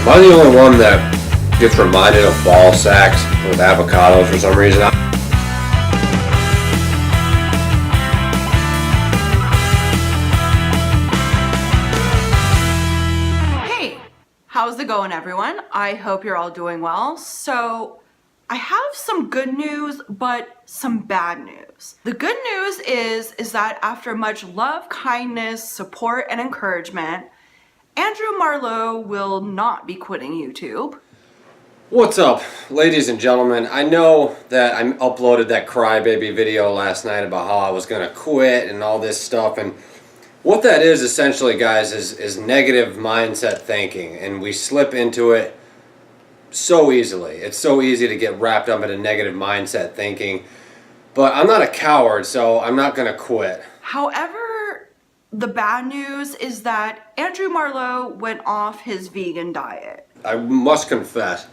Am I the only one that gets reminded of ball sacks with avocados for some reason? Hey, how's it going, everyone? I hope you're all doing well. So I have some good news, but some bad news. The good news is that after much love, kindness, support, and encouragement, Andrew Marlowe will not be quitting YouTube. What's up, ladies and gentlemen? I know that I uploaded that crybaby video last night about how I was going to quit and all this stuff, and what that is essentially, guys, is negative mindset thinking, and we slip into it so easily. It's so easy to get wrapped up in a negative mindset thinking, but I'm not a coward, so I'm not going to quit. However, the bad news is that Andrew Marlowe went off his vegan diet. I must confess,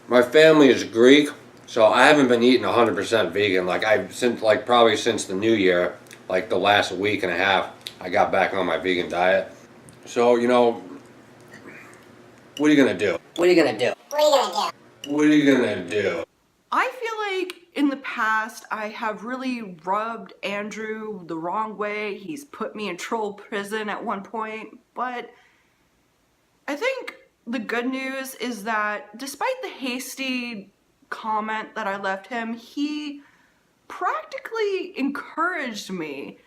my family is Greek, so I haven't been eating 100% vegan. Probably since the new year, like the last week and a half, I got back on my vegan diet. So, what are you gonna do? What are you gonna do? What are you gonna do? I feel like in the past I have really rubbed Andrew the wrong way. He's put me in troll prison at one point, but I think the good news is that despite the hasty comment that I left him, he practically encouraged me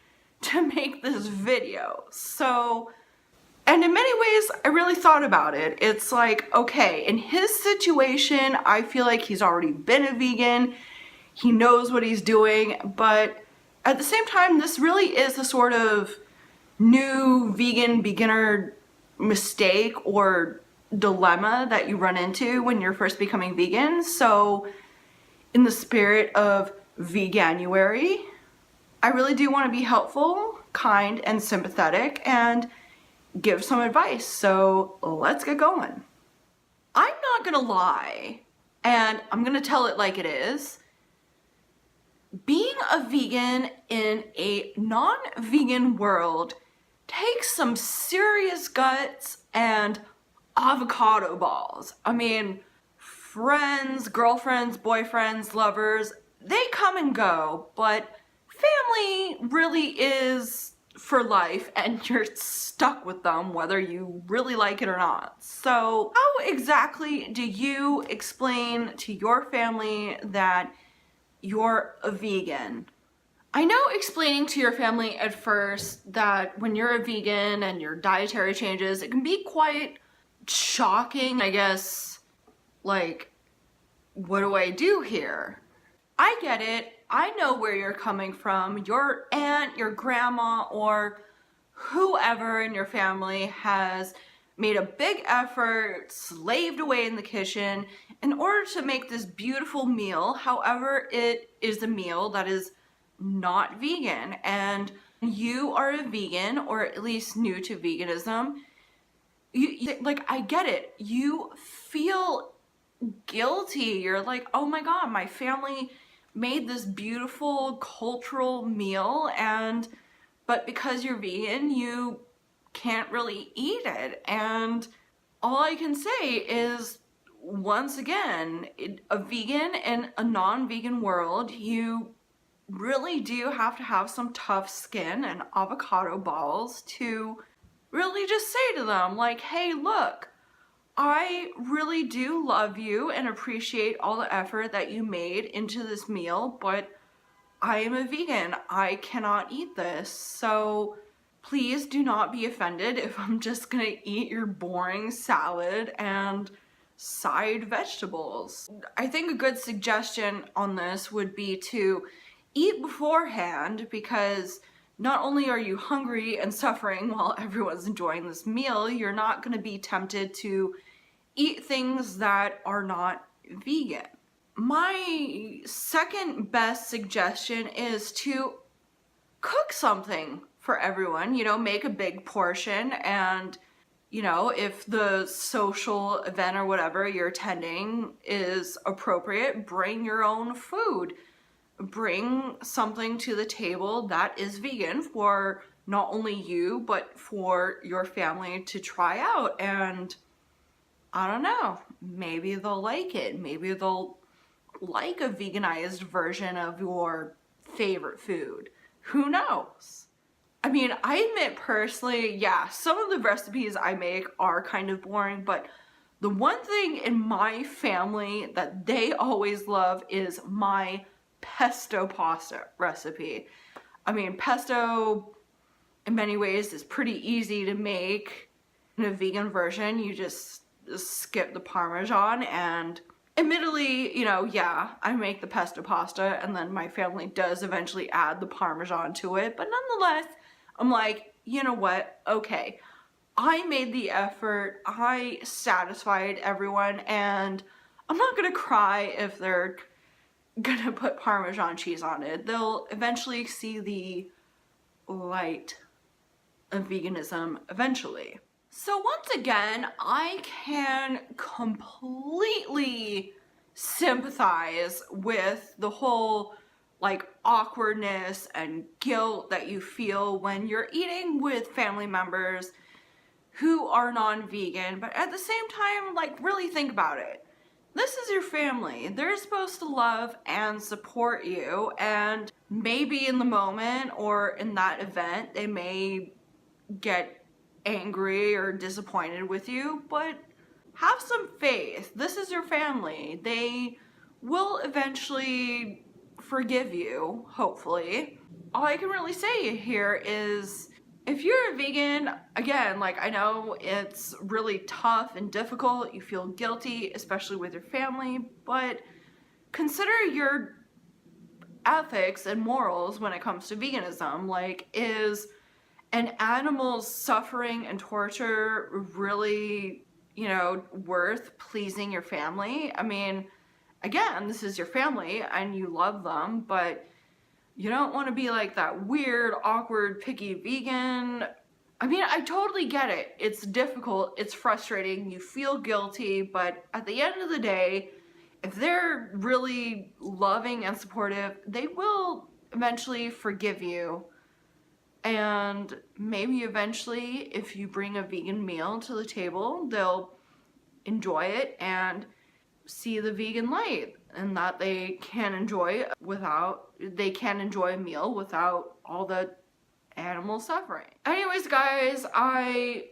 to make this video. And in many ways, I really thought about it. It's like, okay, in his situation, I feel like he's already been a vegan. He knows what he's doing, but at the same time, this really is a sort of new vegan beginner mistake or dilemma that you run into when you're first becoming vegan. So in the spirit of Veganuary, I really do want to be helpful, kind, and sympathetic and give some advice. So let's get going. I'm not gonna lie, and I'm gonna tell it like it is. Being a vegan in a non-vegan world takes some serious guts and avocado balls. I mean, friends, girlfriends, boyfriends, lovers, they come and go, but family really is for life, and you're stuck with them whether you really like it or not. So how exactly do you explain to your family that you're a vegan? I know explaining to your family at first that when you're a vegan and your dietary changes, it can be quite shocking. I guess, like, what do I do here? I get it. I know where you're coming from. Your aunt, your grandma, or whoever in your family has made a big effort, slaved away in the kitchen in order to make this beautiful meal. However, it is a meal that is not vegan, and you are a vegan, or at least new to veganism. I get it. You feel guilty. You're like, oh my God, my family made this beautiful cultural meal, but because you're vegan, you can't really eat it. And all I can say is, once again, a vegan in a non-vegan world, you really do have to have some tough skin and avocado balls to really just say to them, like, hey, look, I really do love you and appreciate all the effort that you made into this meal, but I am a vegan. I cannot eat this. So please do not be offended if I'm just gonna eat your boring salad and side vegetables. I think a good suggestion on this would be to eat beforehand, because not only are you hungry and suffering while everyone's enjoying this meal, you're not going to be tempted to eat things that are not vegan. My second best suggestion is to cook something for everyone, make a big portion, and if the social event or whatever you're attending is appropriate, bring your own food. Bring something to the table that is vegan for not only you, but for your family to try out. And I don't know, maybe they'll like it. Maybe they'll like a veganized version of your favorite food. Who knows? I mean, I admit personally, yeah, some of the recipes I make are kind of boring, but the one thing in my family that they always love is my pesto pasta recipe. I mean, pesto in many ways is pretty easy to make in a vegan version. You just skip the Parmesan, and admittedly, yeah, I make the pesto pasta and then my family does eventually add the Parmesan to it. But nonetheless, I'm like, you know what? Okay, I made the effort, I satisfied everyone, and I'm not gonna cry if they're gonna put Parmesan cheese on it. They'll eventually see the light of veganism eventually. So once again, I can completely sympathize with the whole like awkwardness and guilt that you feel when you're eating with family members who are non-vegan, but at the same time, like, really think about it. This is your family. They're supposed to love and support you, and maybe in the moment or in that event, they may get angry or disappointed with you, but have some faith. This is your family. They will eventually forgive you, hopefully. All I can really say here is if you're a vegan, again, like, I know it's really tough and difficult. You feel guilty, especially with your family, but consider your ethics and morals when it comes to veganism. Like, is an animal's suffering and torture really, worth pleasing your family? I mean, again, this is your family and you love them, but you don't want to be like that weird, awkward, picky vegan. I mean, I totally get it. It's difficult, it's frustrating, you feel guilty, but at the end of the day, if they're really loving and supportive, they will eventually forgive you. And maybe eventually, if you bring a vegan meal to the table, they'll enjoy it and see the vegan light, and that they can enjoy a meal without all the animal suffering. Anyways, guys, I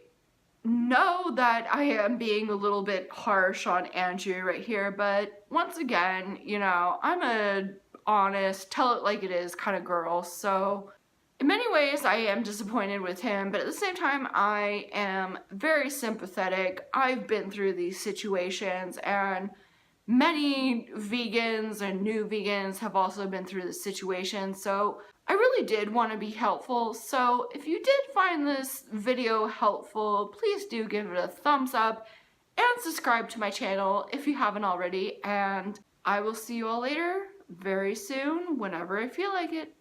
know that I am being a little bit harsh on Andrew right here, but once again, I'm a honest, tell it like it is kind of girl, so in many ways, I am disappointed with him, but at the same time, I am very sympathetic. I've been through these situations, and many vegans and new vegans have also been through this situation, so I really did want to be helpful. So if you did find this video helpful, please do give it a thumbs up and subscribe to my channel if you haven't already, and I will see you all later very soon whenever I feel like it.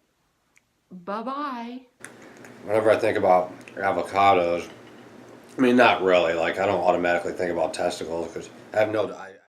Bye-bye. Whenever I think about avocados, I mean, not really. Like, I don't automatically think about testicles because I have no.